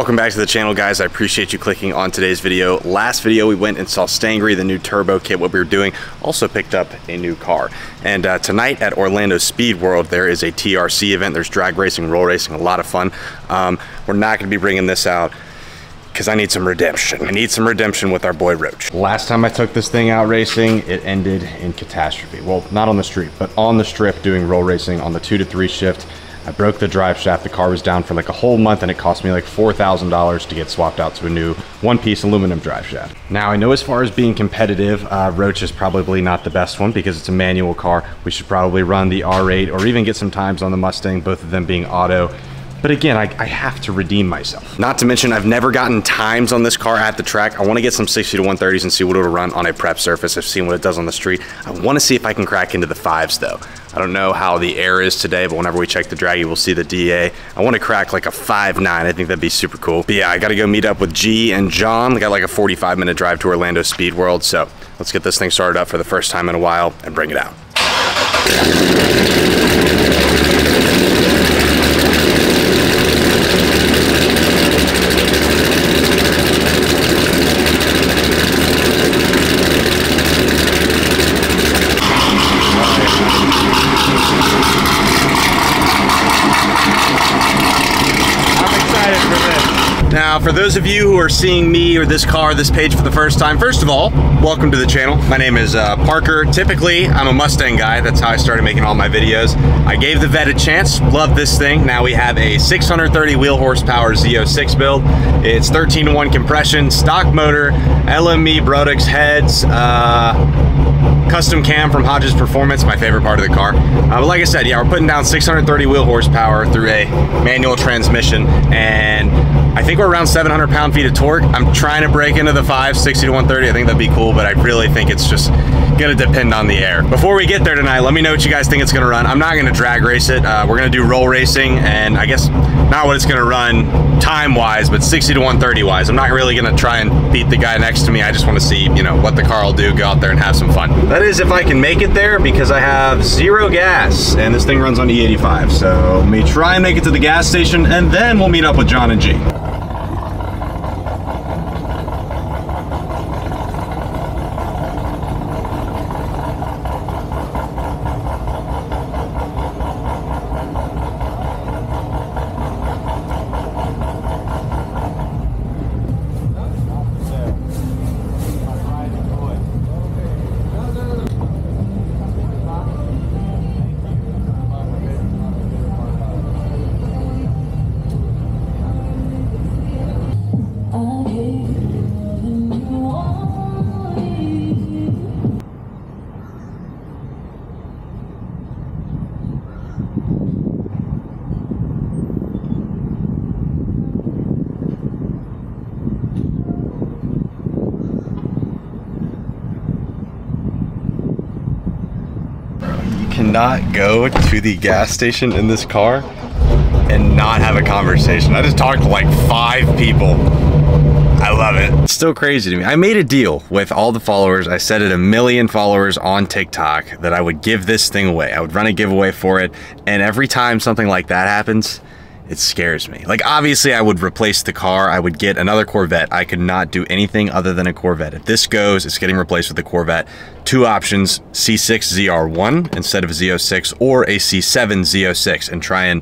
Welcome back to the channel, guys. I appreciate you clicking on today's video. Last video we went and saw Stangry, the new turbo kit, what we were doing. Also picked up a new car. And tonight at Orlando Speed World, there is a TRC event. There's drag racing, roll racing, a lot of fun. We're not gonna be bringing this out because I need some redemption. I need some redemption with our boy Roach. Last time I took this thing out racing, it ended in catastrophe. Well, not on the street, but on the strip doing roll racing on the 2 to 3 shift. I broke the drive shaft. The car was down for like a whole month and it cost me like $4,000 to get swapped out to a new one-piece aluminum drive shaft. Now I know as far as being competitive, Roach is probably not the best one because it's a manual car. We should probably run the R8 or even get some times on the Mustang, both of them being auto. But again, I have to redeem myself. Not to mention, I've never gotten times on this car at the track. I want to get some 60 to 130s and see what it'll run on a prep surface. I've seen what it does on the street. I want to see if I can crack into the 5s though. I don't know how the air is today, but whenever we check the draggy, we'll see the DA. I want to crack like a 5.9. I think that'd be super cool. But yeah, I got to go meet up with G and John. We got like a 45-minute drive to Orlando Speed World. So let's get this thing started up for the first time in a while and bring it out. Now, for those of you who are seeing me or this car, this page for the first time, first of all, welcome to the channel. My name is Parker. Typically, I'm a Mustang guy. That's how I started making all my videos. I gave the vet a chance, loved this thing. Now we have a 630 wheel horsepower Z06 build. It's 13-to-1 compression, stock motor, LME Brodix heads, custom cam from Hodges Performance, my favorite part of the car. But like I said, yeah, we're putting down 630 wheel horsepower through a manual transmission, and I think we're around 700 pound-feet of torque. I'm trying to break into the 5, 60 to 130. I think that'd be cool, but I really think it's just gonna depend on the air. Before we get there tonight, let me know what you guys think it's gonna run. I'm not gonna drag race it. We're gonna do roll racing, and I guess not what it's gonna run time-wise, but 60 to 130-wise. I'm not really gonna try and beat the guy next to me. I just wanna see, you know, what the car will do, go out there and have some fun. That is if I can make it there, because I have 0 gas, and this thing runs on E85. So let me try and make it to the gas station, and then we'll meet up with John and G. Cannot go to the gas station in this car and not have a conversation. I just talked to like 5 people. I love it. It's still crazy to me. I made a deal with all the followers. I set it 1 million followers on TikTok that I would give this thing away. I would run a giveaway for it, and every time something like that happens, it scares me. Like, obviously I would replace the car. I would get another Corvette. I could not do anything other than a Corvette. If this goes, it's getting replaced with a Corvette. 2 options, C6 ZR1 instead of a Z06, or a C7 Z06, and try and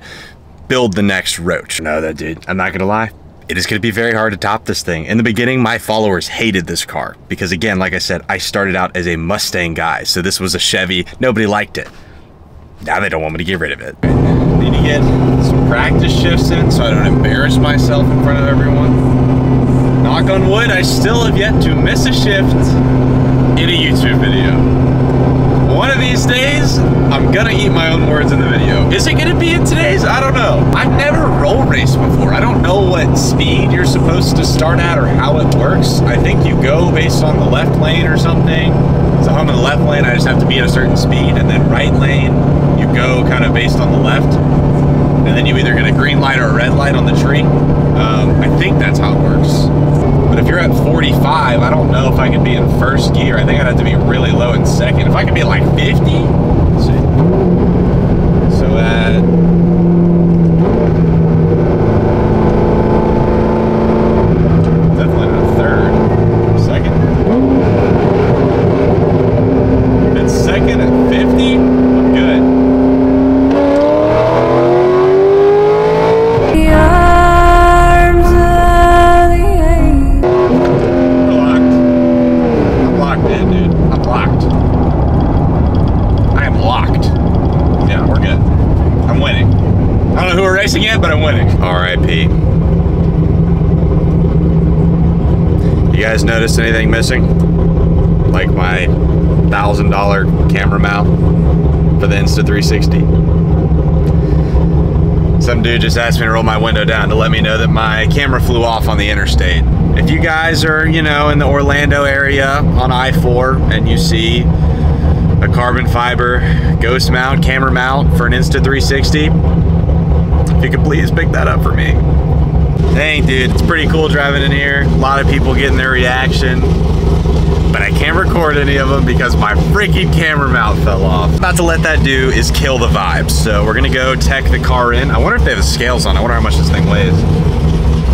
build the next Roach. No, that dude, I'm not gonna lie. It is gonna be very hard to top this thing. In the beginning, my followers hated this car because, again, like I said, I started out as a Mustang guy. So this was a Chevy, nobody liked it. Now they don't want me to get rid of it. Need to get some practice shifts in so I don't embarrass myself in front of everyone. Knock on wood, I still have yet to miss a shift in a YouTube video. One of these days, I'm gonna eat my own words in the video. Is it gonna be in today's? I don't know. I've never roll raced before. I don't know what speed you're supposed to start at or how it works. I think you go based on the left lane or something. So if I'm in the left lane, I just have to be at a certain speed, and then right lane, you go kind of based on the left, and then you either get a green light or a red light on the tree. I think that's how it works. But if you're at 45, I don't know if I could be in first gear. I think I'd have to be really low in second. If I could be at like 50, let's see. So at in, dude. I'm locked. I am locked. Yeah, we're good. I'm winning. I don't know who we're racing yet, but I'm winning. R.I.P. You guys notice anything missing? Like my $1,000 camera mount for the Insta360. Some dude just asked me to roll my window down to let me know that my camera flew off on the interstate. If you guys are, you know, in the Orlando area on I-4 and you see a carbon fiber ghost mount, camera mount for an Insta360, if you could please pick that up for me. Dang, dude, it's pretty cool driving in here. A lot of people getting their reaction, but I can't record any of them because my freaking camera mount fell off. About to let that do is kill the vibes. So we're gonna go tech the car in. I wonder if they have the scales on. I wonder how much this thing weighs.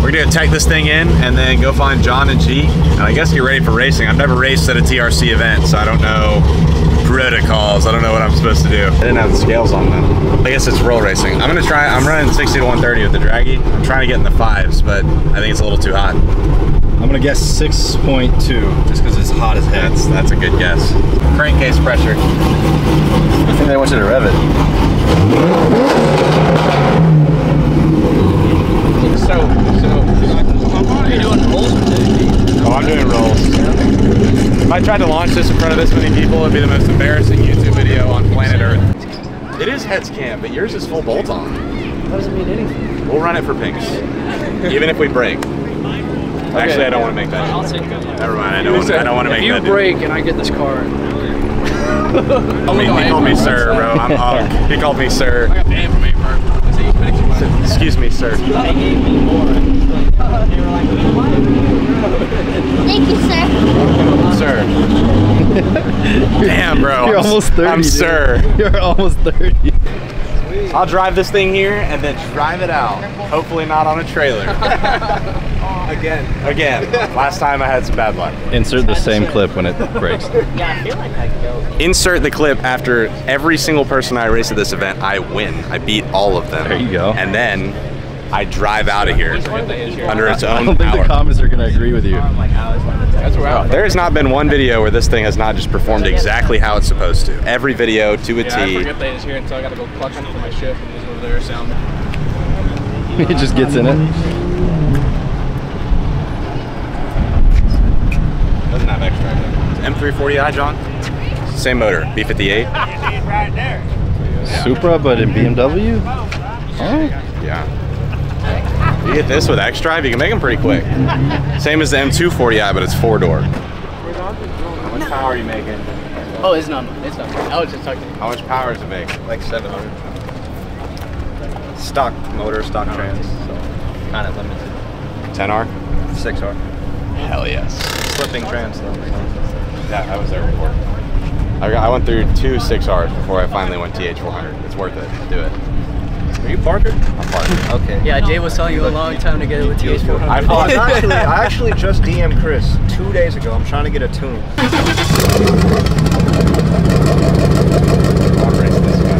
We're gonna go tech this thing in and then go find John and G, and I guess get ready for racing. I've never raced at a TRC event, so I don't know protocols. I don't know what I'm supposed to do. I didn't have the scales on them. I guess it's roll racing. I'm running 60 to 130 with the draggy. I'm trying to get in the 5s, but I think it's a little too hot. I'm gonna guess 6.2, just because it's hot as heck. That's a good guess. Crankcase pressure. I think they want you to rev it. Are you doing rolls? Oh, I'm doing rolls. If I tried to launch this in front of this many people, it'd be the most embarrassing YouTube video on planet Earth. It is heads cam, but yours is full bolt on. That doesn't mean anything. We'll run it for pinks, even if we break. Actually, I don't want to make that. I'll take that. Never mind. I don't want to make that. If you break and I get this car, he called me sir, bro. I'm up. He called me sir. I got banned from A-Park. Excuse me, sir. Thank you, sir. Sir. Damn, bro. You're almost 30. I'm dude. sir. You're almost 30. I'll drive this thing here and then drive it out. Hopefully not on a trailer. Again. Last time I had some bad luck. Insert the same clip when it breaks. Yeah, I feel like I go. Insert the clip after every single person I race at this event, I win. I beat all of them. There you go. And then I drive out of here under its I own don't think power. the comments are gonna agree with you. That's where There has not been one video where this thing has not just performed exactly how it's supposed to. Every video to a I T. forget they is here until I gotta go clutch in for my shift and just over there sound. He just gets in it. Doesn't have extra. M340i, John? Same motor, B58. Right there. Supra, but in BMW? Oh. Yeah. You get this with X-Drive, you can make them pretty quick. Same as the M240i, but it's 4-door. How much power are you making? Oh, it's not. I was just talking. How much power does it make? Like 700. Stock motor, stock trans. So Kind of limited. 10R? 6R. Hell yes. Flipping trans though. Yeah, I was there before. I went through 2 6Rs before I finally went TH400. It's worth it. Do it. Are you Parker? I'm Parker. Okay. Yeah, Jay was telling you a long time to get it with TH400. I thought I actually just DM'd Chris 2 days ago. I'm trying to get a tune. I'll race this guy.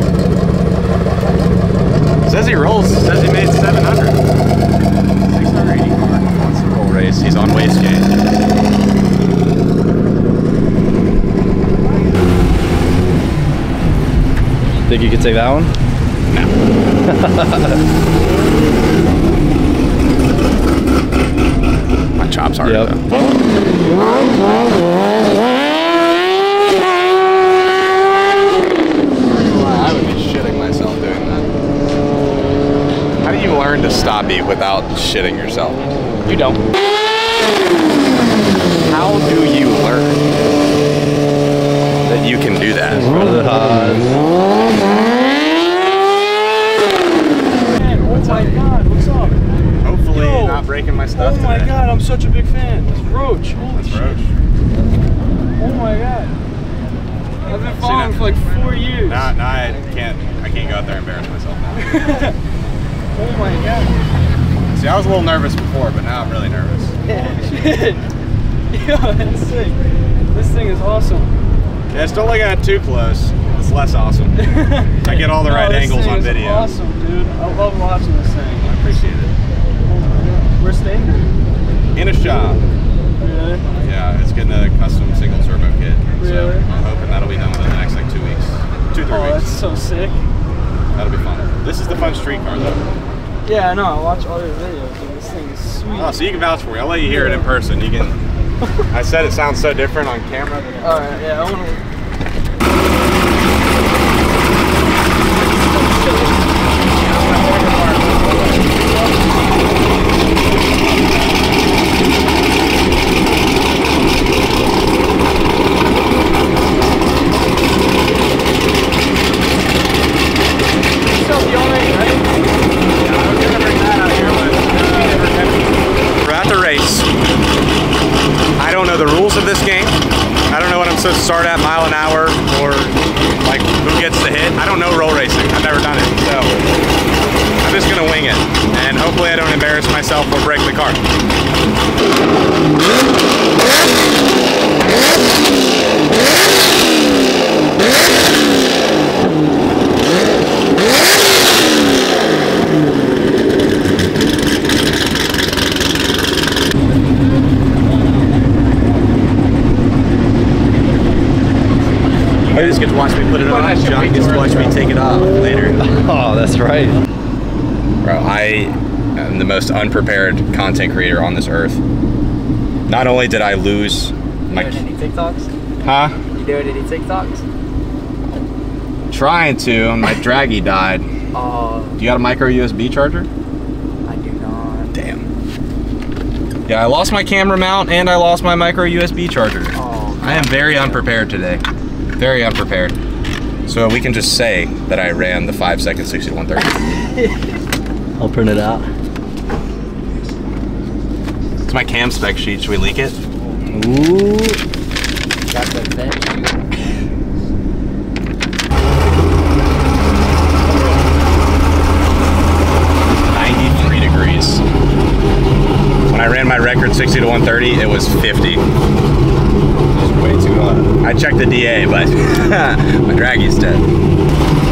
Says he rolls. Says he made 700. 680 car. Wants to roll race. He's on wastegate. Think you could take that one? No. My chop's hard though. I would be shitting myself doing that. How do you learn to stop beat without shitting yourself? You don't. How do you learn that you can do that? One of the highs. Oh my God, what's up? Hopefully Yo. not breaking my stuff Oh my today. God, I'm such a big fan. It's Roach. Holy That's shit. Roach. Oh my God. I've been following for like 4 years. Now I can't go out there and embarrass myself now. Oh my God. See, I was a little nervous before, but now I'm really nervous. Shit. Yo, that's sick. This thing is awesome. Yes, don't look at it too close. It's less awesome. I get all the right angles on video. Awesome, dude. I love watching this thing. I appreciate it. Oh my God. Where's Stangry? In a shop. Really? Yeah, it's getting a custom single turbo kit. fun street car though. Yeah, I know. I watch all your videos. Dude. This thing is sweet. Oh, so you can vouch for me. I'll let you hear it in person. You can. I said it sounds so different on camera. All right, yeah, I want to. I don't know the rules of this game. I don't know what I'm supposed to start at, mile an hour, or like who gets the hit. I don't know roll racing. I've never done it, so I'm just gonna wing it, and hopefully I don't embarrass myself or break the car. You just get to watch me put it on. John gets to watch me take it off later. Oh, that's right. Bro, I am the most unprepared content creator on this earth. Not only did I lose my... You doing any TikToks? Huh? You doing any TikToks? Trying to, and my draggy died. Oh, You got a micro USB charger? I do not. Damn. Yeah, I lost my camera mount and I lost my micro USB charger. Oh, I am very unprepared today. Very unprepared. So we can just say that I ran the 5 second 60 to 130. I'll print it out. It's my cam spec sheet. Should we leak it? Ooh. got the vent. 93 degrees. When I ran my record 60 to 130, it was 50. Way too hot. I checked the DA, but my draggy's dead.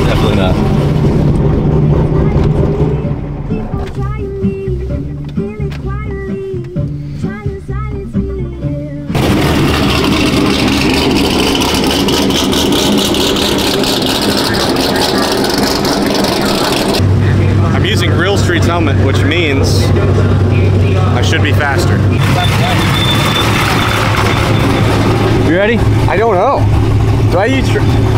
Definitely not. I'm using Real Street's helmet, which means I should be faster. You ready? I don't know. Do I use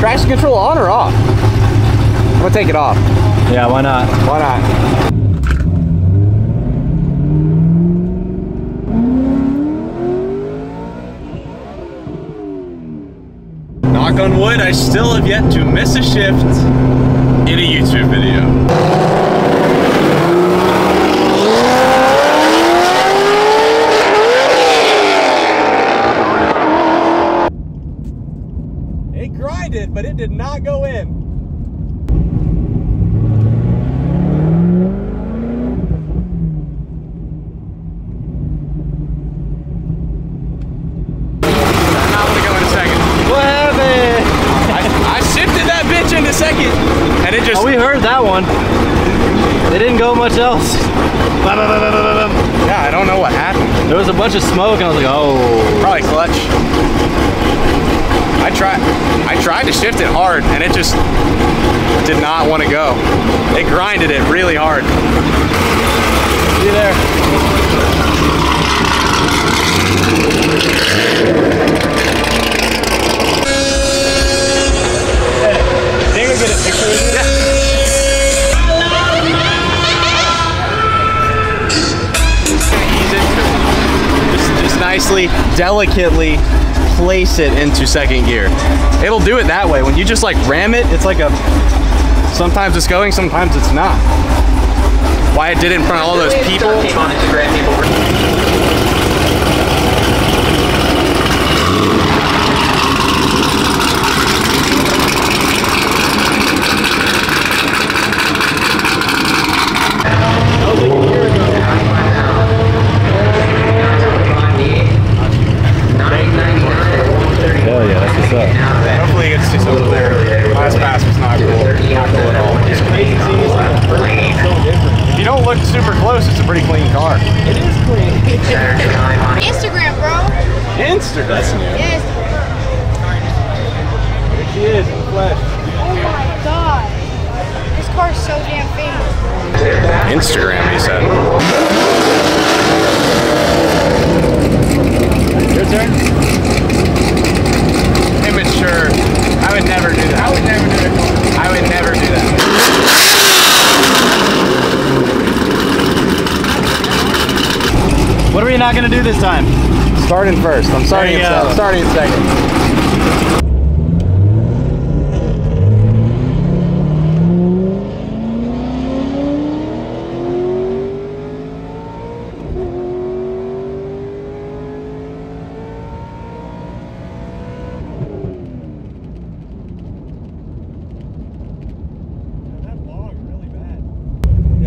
traction control on or off? I'm gonna take it off. Yeah, why not? Why not? Knock on wood, I still have yet to miss a shift in a YouTube video. It grinded, but it did not go in. Not gonna go in a second. What happened? I shifted that bitch into second, and it just... Oh, we heard that one. They didn't go much else. Yeah, I don't know what happened. There was a bunch of smoke, and I was like, oh. Probably clutch. I tried to shift it hard, and it just did not want to go. It grinded it really hard. See there. Think we'll get a picture with you? Just nicely, delicately place it into second gear. It'll do it that way. When you just like ram it, it's like a, sometimes it's going, sometimes it's not. Why it did it in front of all those people. Hell yeah, that's what's up. Hopefully you get to see something there. Last pass was not cool. Not cool at all. It's crazy to see this so different. If you don't look super close, it's a pretty clean car. It is clean. Instagram, bro. Instagram. That's new. Yes. There she is in the flesh. Oh my god. This car's so damn famous. Instagram, he said. Your turn. Immature. I would never do that. I would never do it. I would never do that. What are we not gonna do this time? Starting first. I'm starting in second.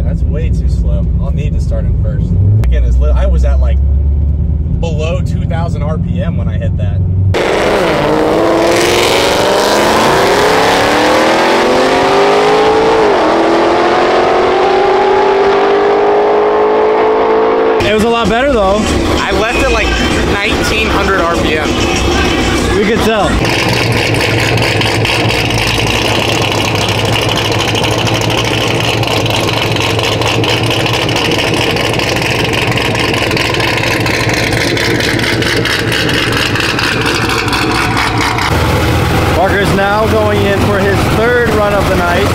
That's way too slow. I'll need to start in first. Again, I was at like below 2,000 RPM when I hit that. It was a lot better though. I left it like 1,900 RPM. We could tell. Parker's now going in for his third run of the night.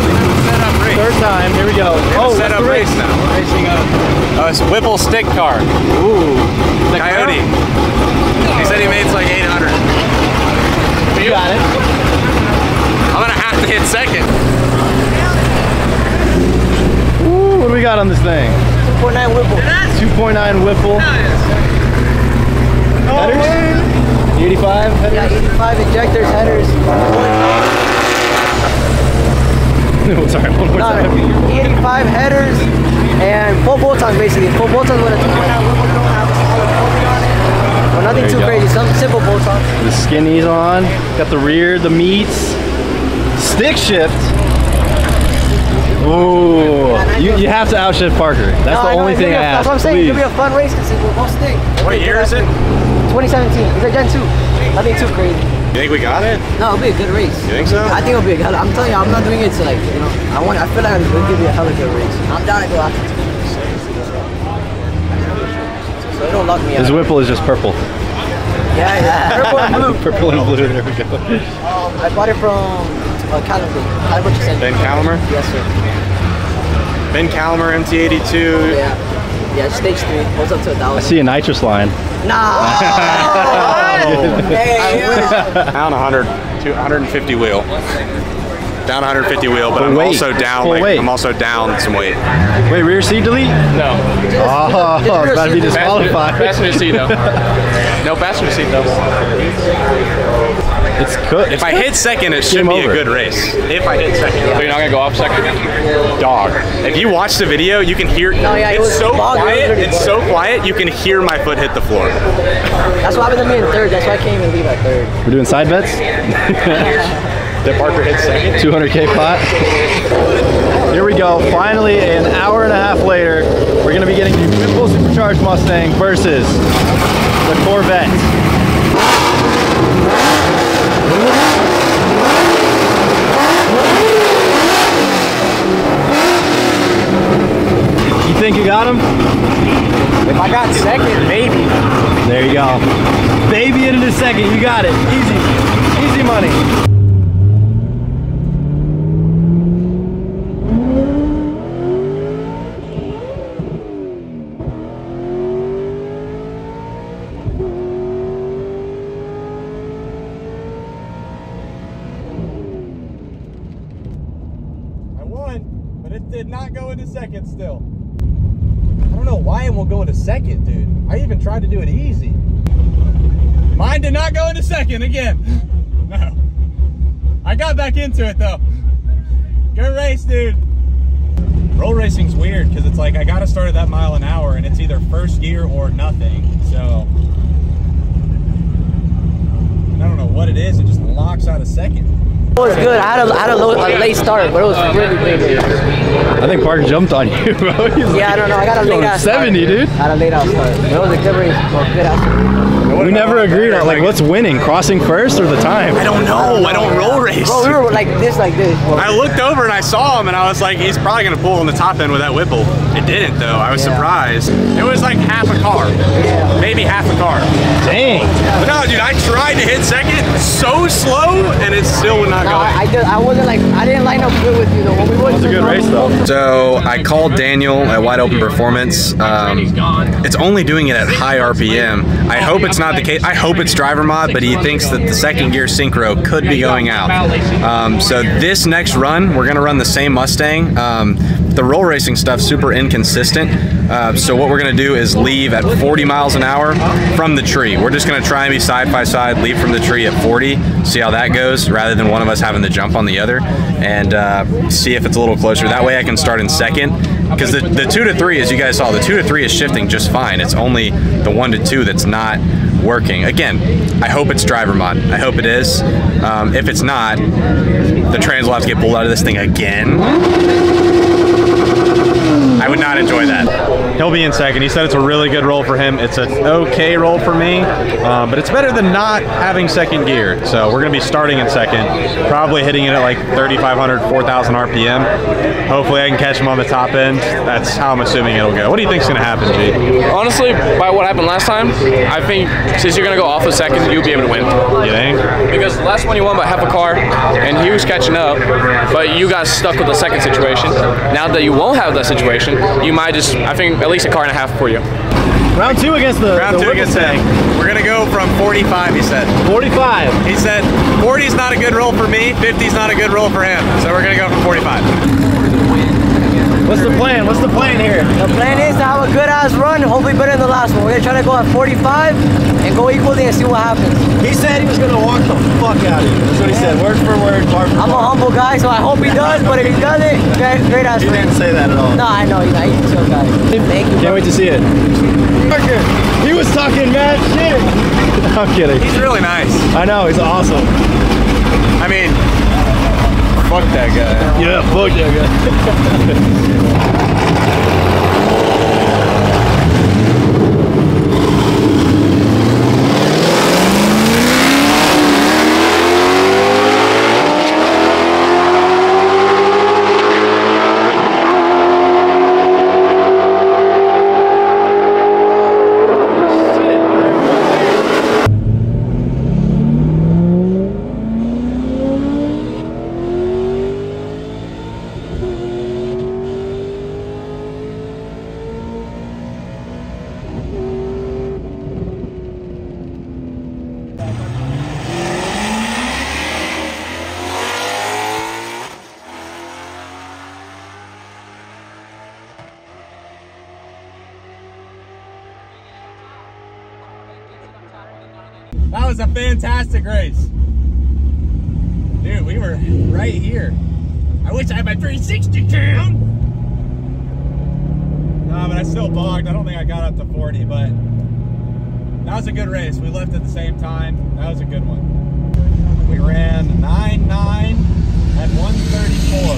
Third time. Here we go. Oh, set up race now. We're racing a Whipple stick car. Ooh. Coyote. He said he made like 800. You got it. I'm gonna have to hit second. Ooh, what do we got on this thing? 2.9 Whipple. 2.9 Whipple. Headers? 85 headers? Yeah, 85 injectors, headers. No, sorry, one more time. 85 headers and full bolt-ons basically. Full bolt-ons with a 2.9 Whipple. Don't have a solid coating on it. But nothing too crazy, some simple bolt-ons. The skinny's on. Got the rear, the meats. Stick shift. Ooh, you have to outshift Parker. That's the only thing I ask. That's what I'm saying. It's gonna be a fun race because we're both stick. What year is it? 2017. It's a Gen 2. Nothing too crazy. You think we got it? No, it'll be a good race. You think so? I think it'll be a good. I'm telling you, I'm not doing it to like, you know. I feel like it'll give you a hella good race. I'm down to go after 2. So it don't lock me out. His Whipple is just purple. Yeah. Purple and blue. Purple and blue. There we go. I bought it from Caliber. Ben Caliber? Yes, sir. Ben Caliber MT82. Yeah, stage 3. Goes up to 1,000. I see a nitrous line. Nah. Down 100, 150 wheel. Down 150 wheel, but I'm also down. I'm also down some weight. Wait, rear seat delete? No. Oh, it's about to be disqualified. Passenger seat though. No passenger seat though. It's good. If I hit second, it should be a good race. If I hit second. So you're not gonna go off second again? Dog. If you watch the video, you can hear. It's so quiet. It's so quiet. You can hear my foot hit the floor. That's what happened to me in third. That's why I can't even leave at third. We're doing side bets? Did Parker hit second? 200K pot. Here we go. Finally, an hour and a half later, we're going to be getting the Whipple Supercharged Mustang versus the Corvette. You think you got him? If I got second, maybe. There you go. Baby into the second. You got it. Easy. Easy money. But it did not go into second still. I don't know why it won't go into second, dude. I even tried to do it easy. Mine did not go into second again. No. I got back into it though. Good race, dude. Roll racing's weird because it's like I gotta start at that mile an hour and it's either first gear or nothing. So I don't know what it is, it just locks out of second. It was good. I had a late start, but it was really good. I think Parker jumped on you, bro. Yeah, I don't know. I got a late ass 70, start. dude. I had a late ass start. It was a good race. Good ass. We never agreed on like what's winning, crossing first or the time. I don't know. I don't roll race. nice. Bro, we were like this. I looked over and I saw him and I was like, he's probably gonna pull on the top end with that Whipple. It didn't though, I was surprised. It was like half a car, maybe half a car. Dang. But no, dude, I tried to hit second so slow and it still would not go. I wasn't like, I didn't line up good with you though. When we went, It was a good race though. So I called Daniel at Wide Open Performance. It's only doing it at high RPM. I hope it's not the case. I hope it's driver mod, but he thinks that the second gear synchro could be going out. So this next run, we're gonna run the same Mustang. The roll racing stuff's super inconsistent. So what we're gonna do is leave at 40 miles an hour from the tree. We're just gonna try and be side by side, leave from the tree at 40, see how that goes, rather than one of us having to jump on the other, and see if it's a little closer. That way I can start in second, because the 2 to 3, as you guys saw, the 2 to 3 is shifting just fine. It's only the 1 to 2 that's not working. Again, I hope it's driver mod. I hope it is. If it's not, the trans will have to get pulled out of this thing again. I would not enjoy that. He'll be in second. He said it's a really good roll for him. It's an okay roll for me, but it's better than not having second gear. So we're gonna be starting in second, probably hitting it at like 3,500, 4,000 RPM. Hopefully I can catch him on the top end. That's how I'm assuming it'll go. What do you think's gonna happen, G? Honestly, by what happened last time, I think since you're gonna go off a second, you'll be able to win. You think? Because the last one you won by half a car, and he was catching up, but you got stuck with the second situation. Now that you won't have that situation, you might just, I think, at least a car and a half for you. Round 2 against the Round 2 against him. We're gonna go from 45, he said. 45. He said 40's not a good roll for me, 50's not a good roll for him. So we're gonna go from 45. What's the plan? What's the plan here? the plan is to have a good ass run, hopefully better than the last one. We're gonna try to go at 45 and go equally and see what happens. He said he was gonna walk the fuck out of you. That's what he said, word for word, bar for I'm a humble guy, so I hope he does, but if he doesn't, great ass He run. didn't say that at all. No, I know, he's a chill guy. Thank you. Can't wait to see it. He was talking mad shit. I'm kidding. He's really nice. I know, he's awesome. I mean, fuck that guy. Yeah, fuck that guy. That was a fantastic race. Dude, we were right here. I wish I had my 360 cam. No, but I still bogged. I don't think I got up to 40, but that was a good race. We left at the same time. That was a good one. We ran 9.9 at 134.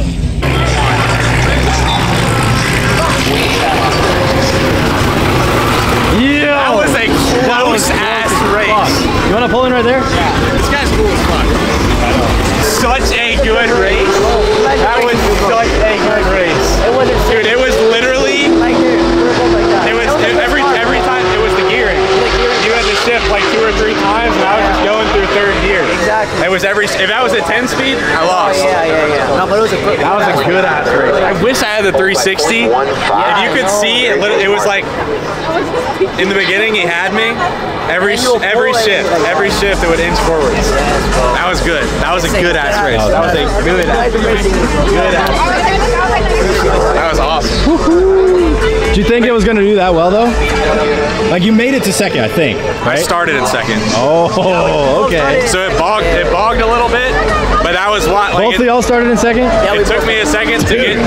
Yeah. That was a close-ass race. You want to pull in right there? Yeah. This guy's cool as fuck. Such a good race. That was such a good race. Dude, it was literally, it was every time it was the gearing. You had to shift like 2 or 3 times and I was just going through third gear. Exactly. It was if that was a 10 speed, I lost. Yeah. No, but it was a good, That was a good ass race. I wish I had the 360. If you could see, it was like, in the beginning he had me. Every shift it would inch forwards. That was good. That was a good ass race. That was a good ass race. That was awesome. Did you think it was going to do that well, though? Like, you made it to second, I think, right? I started in second. Oh, okay. So it bogged a little bit, but that was what. Like, Both of y'all started in second? it took me a second to get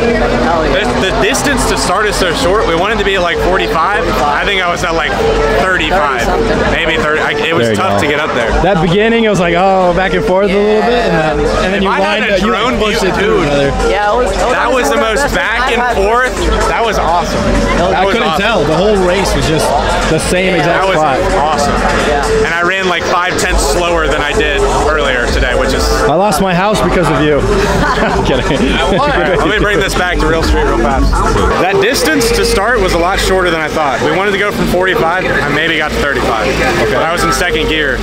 the distance to start is so short. We wanted to be at like 45. I think I was at like 35, maybe 30. It was tough to get up there. That beginning, it was like, oh, back and forth a little bit, and then you lined up. You drone pushed view, it through dude. another. Yeah, That was the most back and forth. That was awesome. I couldn't tell. The whole race was just the same exact That was spot. awesome. And I ran like 5/10 slower than I did earlier today, which is I lost my house because of you. I'm kidding. Let me bring this back to real street real fast. That distance to start was a lot shorter than I thought. We wanted to go from 45. I maybe got to 35. Okay. But I was in second gear,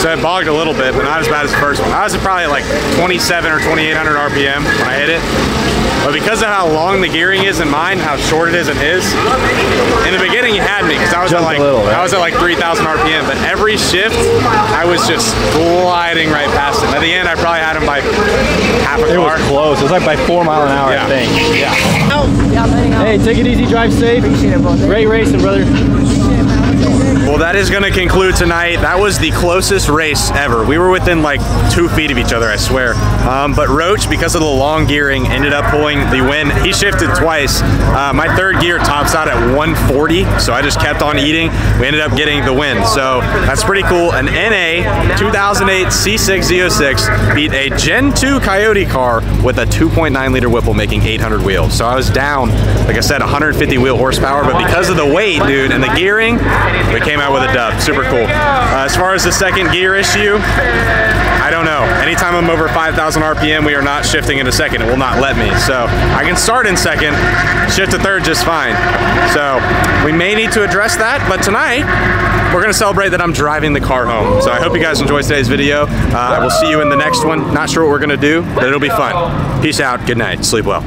so it bogged a little bit, but not as bad as the first one. I was at probably like 27 or 2800 RPM when I hit it. But because of how long the gearing is in mine, how short it is in his, in the beginning he had me because I was at like 3,000 RPM. But every shift, I was just gliding right past him. At the end, I probably had him by half a car. It was close. It was like by 4 miles an hour, I think. Yeah. Hey, take it easy, drive safe. Appreciate it, bro. Great racing, brother. Well, that is going to conclude tonight. That was the closest race ever. We were within like 2 feet of each other, I swear. But Roach, because of the long gearing, ended up pulling the win. He shifted twice. My third gear tops out at 140, so I just kept on eating. We ended up getting the win, so that's pretty cool. An NA 2008 C6 Z06 beat a Gen 2 Coyote car with a 2.9 liter Whipple making 800 wheels. So I was down, like I said, 150 wheel horsepower, but because of the weight, dude, and the gearing, we came out with a dub. Super cool. As far as the second gear issue, I don't know. Anytime I'm over 5,000 RPM, we are not shifting into second. It will not let me. So I can start in second, shift to third just fine. So we may need to address that, but tonight we're gonna celebrate that I'm driving the car home. So I hope you guys enjoyed today's video. I will see you in the next one. Not sure what we're gonna do, but it'll be fun. Peace out, good night, sleep well.